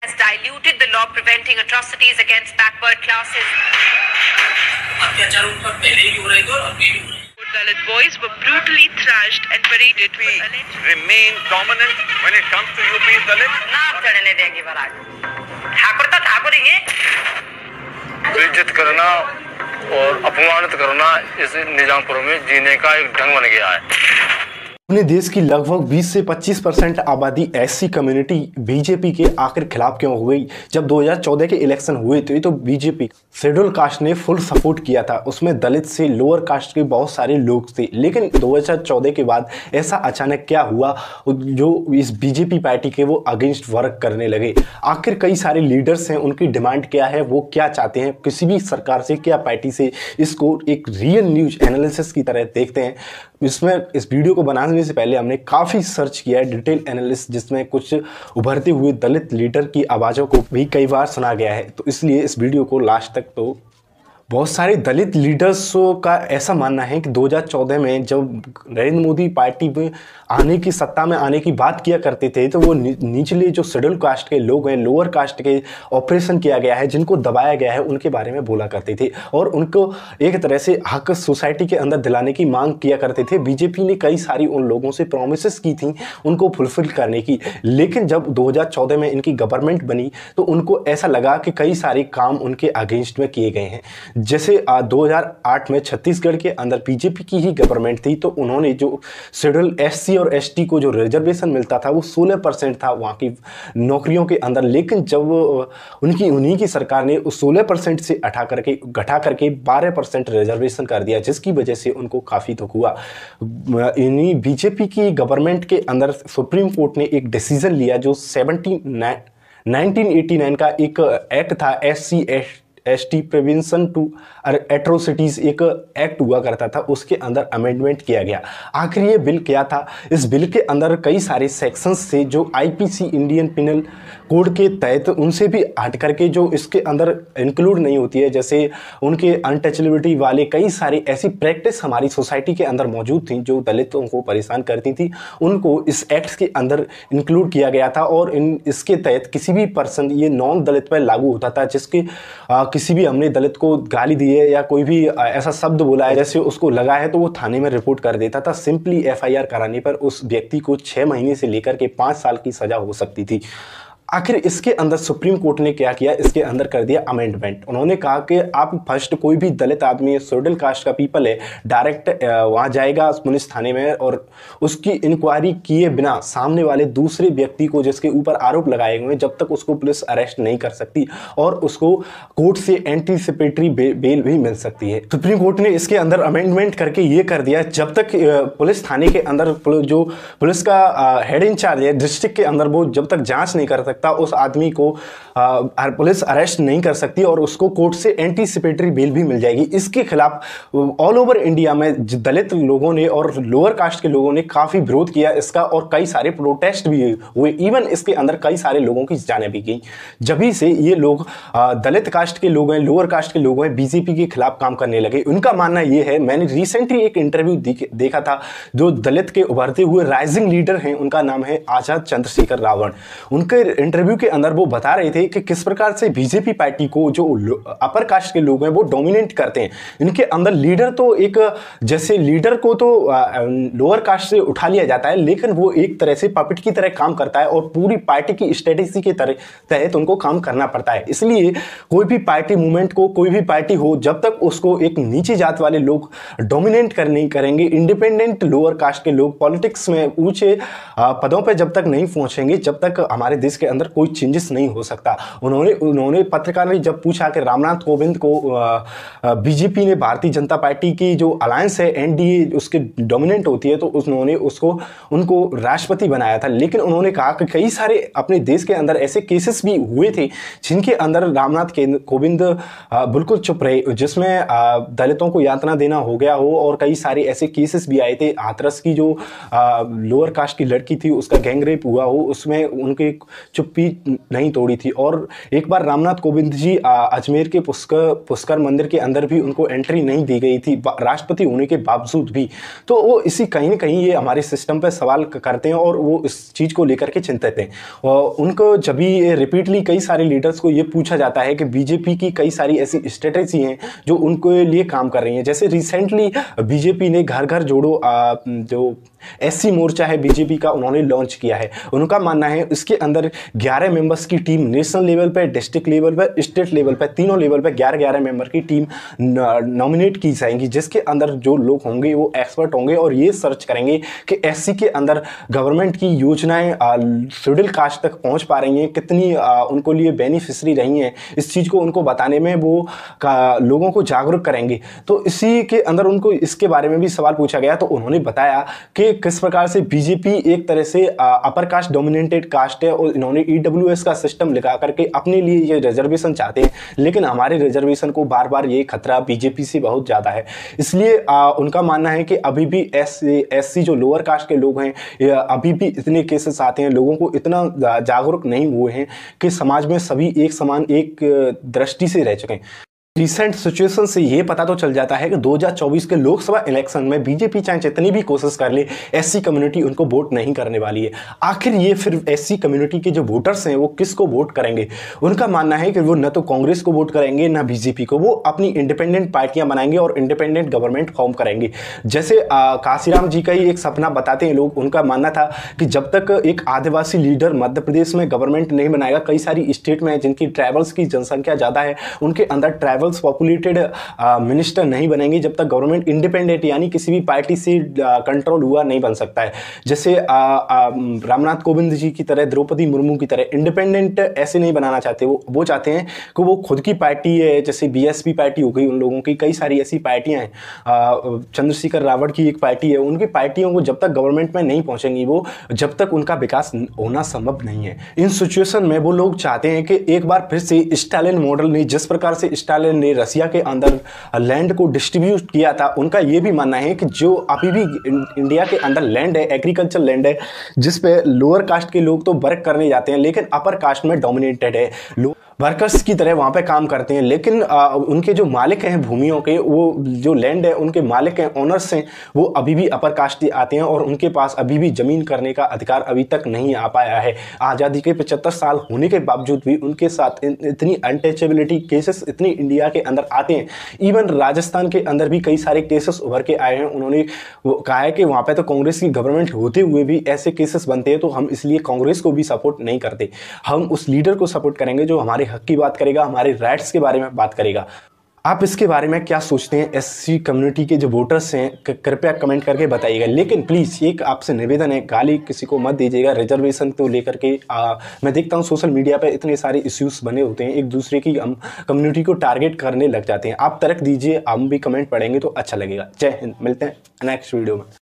has diluted the law preventing atrocities against backward classes. अत्याचार उन पर पहले भी हो रहे थे और अभी भी हो रहे हैं। Dalit boys were brutally thrashed and paraded for alleged remain dominant when it comes to UP Dalit. ना चढ़ने देंगे महाराज। ठाकुर तो ठाकुर ही है। बेइज्जत करना और अपमानित करना इस निजामपुर में जीने का एक ढंग बन गया है। अपने देश की लगभग 20 से 25% आबादी एससी कम्युनिटी बीजेपी के आखिर खिलाफ क्यों हो गई। जब 2014 के इलेक्शन हुए थे तो बीजेपी शेड्यूल कास्ट ने फुल सपोर्ट किया था, उसमें दलित से लोअर कास्ट के बहुत सारे लोग थे। लेकिन 2014 के बाद ऐसा अचानक क्या हुआ जो इस बीजेपी पार्टी के वो अगेंस्ट वर्क करने लगे। आखिर कई सारे लीडर्स हैं, उनकी डिमांड क्या है, वो क्या चाहते हैं किसी भी सरकार से, क्या पार्टी से, इसको एक रियल न्यूज एनालिसिस की तरह देखते हैं। इसमें इस वीडियो को बनाने से पहले हमने काफ़ी सर्च किया है, डिटेल एनालिसिस, जिसमें कुछ उभरते हुए दलित लीडर की आवाज़ों को भी कई बार सुना गया है। तो इसलिए इस वीडियो को लास्ट तक तो बहुत सारे दलित लीडर्सों का ऐसा मानना है कि 2014 में जब नरेंद्र मोदी पार्टी में आने की, सत्ता में आने की बात किया करते थे तो वो निचले जो शेड्यूल कास्ट के लोग हैं, लोअर कास्ट के ऑपरेशन किया गया है, जिनको दबाया गया है, उनके बारे में बोला करते थे और उनको एक तरह से हक सोसाइटी के अंदर दिलाने की मांग किया करते थे। बीजेपी ने कई सारी उन लोगों से प्रोमिसेस की थी उनको फुलफिल करने की। लेकिन जब 2014 में इनकी गवर्नमेंट बनी तो उनको ऐसा लगा कि कई सारे काम उनके अगेंस्ट में किए गए हैं। जैसे 2008 में छत्तीसगढ़ के अंदर बीजेपी की ही गवर्नमेंट थी तो उन्होंने जो शेड्यूल एससी और एसटी को जो रिजर्वेशन मिलता था वो 16% था वहाँ की नौकरियों के अंदर। लेकिन जब उन्हीं की सरकार ने उस 16% से घटा करके 12% रिजर्वेशन कर दिया, जिसकी वजह से उनको काफ़ी दुख हुआ। इन्हीं बीजेपी की गवर्नमेंट के अंदर सुप्रीम कोर्ट ने एक डिसीजन लिया जो 1989 का एक एक्ट था, SC ST prevention to atrocities एक एक्ट हुआ करता था, उसके अंदर अमेंडमेंट किया गया। आखिर ये बिल क्या था? इस बिल के अंदर कई सारे सेक्शंस थे जो आईपीसी इंडियन पिनल कोड के तहत उनसे भी हट करके जो इसके अंदर इंक्लूड नहीं होती है, जैसे उनके अनटचेबिलिटी वाले कई सारी ऐसी प्रैक्टिस हमारी सोसाइटी के अंदर मौजूद थी जो दलितों को परेशान करती थी, उनको इस एक्ट के अंदर इंक्लूड किया गया था। और इसके तहत किसी भी पर्सन, ये नॉन दलित पर लागू होता था, जिसके किसी भी हमने दलित को गाली दी है या कोई भी ऐसा शब्द बोला है जैसे उसको लगा है तो वो थाने में रिपोर्ट कर देता था। सिंपली एफआईआर कराने पर उस व्यक्ति को 6 महीने से लेकर के 5 साल की सजा हो सकती थी। आखिर इसके अंदर सुप्रीम कोर्ट ने क्या किया, इसके अंदर कर दिया अमेंडमेंट। उन्होंने कहा कि आप फर्स्ट कोई भी दलित आदमी, शेड्यूल कास्ट का पीपल है, डायरेक्ट वहाँ जाएगा पुलिस थाने में और उसकी इंक्वायरी किए बिना सामने वाले दूसरे व्यक्ति को जिसके ऊपर आरोप लगाए हुए जब तक उसको पुलिस अरेस्ट नहीं कर सकती और उसको कोर्ट से एंटीसिपेटरी बेल भी मिल सकती है। सुप्रीम कोर्ट ने इसके अंदर अमेंडमेंट करके ये कर दिया, जब तक पुलिस थाने के अंदर जो पुलिस का हेड इंचार्ज है डिस्ट्रिक्ट के अंदर, वो जब तक जाँच नहीं कर सकता उस आदमी को पुलिस अरेस्ट नहीं कर सकती और उसको कोर्ट से एंटीसिपेटरी बेल भी मिल जाएगी। इसके खिलाफ ऑल ओवर इंडिया में दलित लोगों ने और लोअर कास्ट के लोगों ने काफ़ी विरोध किया इसका और कई सारे प्रोटेस्ट भी हुए। इवन इसके अंदर कई सारे लोगों की जानें भी गई। जभी से ये लोग दलित कास्ट के लोग हैं, लोअर कास्ट के लोग हैं, बीजेपी के खिलाफ काम करने लगे। उनका मानना ये है, मैंने रिसेंटली एक इंटरव्यू देखा था जो दलित के उभरते हुए राइजिंग लीडर हैं, उनका नाम है आजाद चंद्रशेखर रावण। उनके इंटरव्यू के अंदर वो बता रहे थे कि किस प्रकार से बीजेपी पार्टी को जो अपर कास्ट के लोग हैं वो डोमिनेट करते हैं। इनके अंदर लीडर तो एक, जैसे लीडर को तो लोअर कास्ट से उठा लिया जाता है, लेकिन वो एक तरह से पपेट की तरह काम करता है और पूरी पार्टी की स्ट्रेटेजी के तहत उनको काम करना पड़ता है। इसलिए कोई भी पार्टी मूवमेंट को, कोई भी पार्टी हो, जब तक उसको एक नीची जात वाले लोग डोमिनेट नहीं करेंगे, इंडिपेंडेंट लोअर कास्ट के लोग पॉलिटिक्स में ऊंचे पदों पर जब तक नहीं पहुंचेंगे, जब तक हमारे देश के अंदर कोई चेंजेस नहीं हो सकता। उन्होंने पत्रकार ने जब पूछा कि रामनाथ कोविंद को बीजेपी ने, भारतीय जनता पार्टी की जो अलायंस है एनडीए, उसके डोमिनेंट होती है, तो उन्होंने उनको राष्ट्रपति बनाया था। लेकिन उन्होंने कहा कि कई सारे अपने देश के अंदर ऐसे केसेस भी हुए थे जिनके अंदर रामनाथ कोविंद बिल्कुल चुप रहे, जिसमें दलितों को यातना देना हो गया हो और कई सारे ऐसे केसेस भी आए थे। हाथरस की जो लोअर कास्ट की लड़की थी उसका गैंगरेप हुआ हो, उसमें उनके चुप चुप्पी नहीं तोड़ी थी। और एक बार रामनाथ कोविंद जी अजमेर के पुष्कर मंदिर के अंदर भी उनको एंट्री नहीं दी गई थी राष्ट्रपति होने के बावजूद भी। तो वो इसी कहीं ना कहीं ये हमारे सिस्टम पर सवाल करते हैं और वो इस चीज़ को लेकर के चिंतित हैं। और उनको जब भी रिपीटली कई सारे लीडर्स को ये पूछा जाता है कि बीजेपी की कई सारी ऐसी स्ट्रेटेजी हैं जो उनके लिए काम कर रही हैं। जैसे रिसेंटली बीजेपी ने घर घर जोड़ो जो एससी मोर्चा है बीजेपी का, उन्होंने लॉन्च किया है। उनका मानना है इसके अंदर 11 मेंबर्स की टीम नेशनल लेवल पे, डिस्ट्रिक्ट लेवल पे, स्टेट लेवल पे, तीनों लेवल पे 11-11 मेंबर की टीम नॉमिनेट की जाएंगी, जिसके अंदर जो लोग होंगे वो एक्सपर्ट होंगे और ये सर्च करेंगे कि एससी के अंदर गवर्नमेंट की योजनाएं शेड्यूल कास्ट तक पहुंच पा रही हैं, कितनी उनको लिए बेनिफिशरी रही हैं। इस चीज़ को उनको बताने में वो लोगों को जागरूक करेंगे। तो इसी के अंदर उनको इसके बारे में भी सवाल पूछा गया, तो उन्होंने बताया कि किस प्रकार से बीजेपी एक तरह से अपर कास्ट डोमिनेटेड कास्ट है और इन्होंने ईडब्ल्यूएस का सिस्टम लगा करके अपने लिए ये रिजर्वेशन चाहते हैं, लेकिन हमारे रिजर्वेशन को बार बार ये खतरा बीजेपी से बहुत ज़्यादा है। इसलिए उनका मानना है कि अभी भी एससी जो लोअर कास्ट के लोग हैं अभी भी इतने केसेस आते हैं, लोगों को इतना जागरूक नहीं हुए हैं कि समाज में सभी एक समान एक दृष्टि से रह चुके हैं। रिसेंट सिचुएशन से ये पता तो चल जाता है कि 2024 के लोकसभा इलेक्शन में बीजेपी चाहे जितनी भी कोशिश कर ले, एससी कम्युनिटी उनको वोट नहीं करने वाली है। आखिर ये फिर एससी कम्युनिटी के जो वोटर्स हैं वो किसको वोट करेंगे? उनका मानना है कि वो न तो कांग्रेस को वोट करेंगे न बीजेपी को, वो अपनी इंडिपेंडेंट पार्टियां बनाएंगे और इंडिपेंडेंट गवर्नमेंट फॉर्म करेंगे। जैसे काशीराम जी का ही एक सपना बताते हैं लोग, उनका मानना था कि जब तक एक आदिवासी लीडर मध्य प्रदेश में गवर्नमेंट नहीं बनाएगा, कई सारी स्टेट में जिनकी ट्राइबल्स की जनसंख्या ज़्यादा है उनके अंदर ट्राइबल पॉपुलेटेड मिनिस्टर नहीं बनेंगे, जब तक गवर्नमेंट इंडिपेंडेंट यानी किसी भी पार्टी से कंट्रोल हुआ नहीं बन सकता है। जैसे रामनाथ कोविंद जी की तरह, द्रौपदी मुर्मू की तरह इंडिपेंडेंट ऐसे नहीं बनाना चाहते। वो चाहते हैं कि वो खुद की पार्टी है, जैसे बीएसपी पार्टी हो गई उन लोगों की, कई सारी ऐसी पार्टियां हैं, चंद्रशेखर रावत की एक पार्टी है, उनकी पार्टियों को जब तक गवर्नमेंट में नहीं पहुंचेंगी वो, जब तक उनका विकास होना संभव नहीं है। इन सिचुएशन में वो लोग चाहते हैं कि एक बार फिर से स्टालिन मॉडल ने, जिस प्रकार से स्टालिन ने रसिया के अंदर लैंड को डिस्ट्रीब्यूट किया था, उनका ये भी मानना है कि जो अभी भी इंडिया के अंदर लैंड है, एग्रीकल्चर लैंड है, जिस पे लोअर कास्ट के लोग तो वर्क करने जाते हैं लेकिन अपर कास्ट में डोमिनेटेड है, वर्कर्स की तरह वहाँ पे काम करते हैं, लेकिन उनके जो मालिक हैं भूमियों के, वो जो लैंड है उनके मालिक हैं, ओनर्स हैं, वो अभी भी अपर कास्ट आते हैं और उनके पास अभी भी ज़मीन करने का अधिकार अभी तक नहीं आ पाया है। आज़ादी के 75 साल होने के बावजूद भी उनके साथ इतनी अनटचेबिलिटी केसेस इतनी इंडिया के अंदर आते हैं। इवन राजस्थान के अंदर भी कई सारे केसेस उभर के आए हैं। उन्होंने कहा है कि वहाँ पर तो कांग्रेस की गवर्नमेंट होते हुए भी ऐसे केसेस बनते हैं, तो हम इसलिए कांग्रेस को भी सपोर्ट नहीं करते, हम उस लीडर को सपोर्ट करेंगे जो हमारे हक की बात करेगा, हमारे राइट्स के बारे में बात करेगा। आप इसके बारे में क्या सोचते हैं? एससी कम्युनिटी के जो वोटर्स हैं कृपया कमेंट करके बताइएगा। लेकिन प्लीज़ एक आपसे निवेदन है, गाली किसी को मत दीजिएगा रिजर्वेशन को लेकर के। मैं देखता हूँ सोशल मीडिया पे इतने सारे इश्यूज बने होते हैं, एक दूसरे की हम कम्युनिटी को टारगेट करने लग जाते हैं। आप तर्क दीजिए, हम भी कमेंट पढ़ेंगे तो अच्छा लगेगा। जय हिंद, मिलते हैं नेक्स्ट वीडियो में।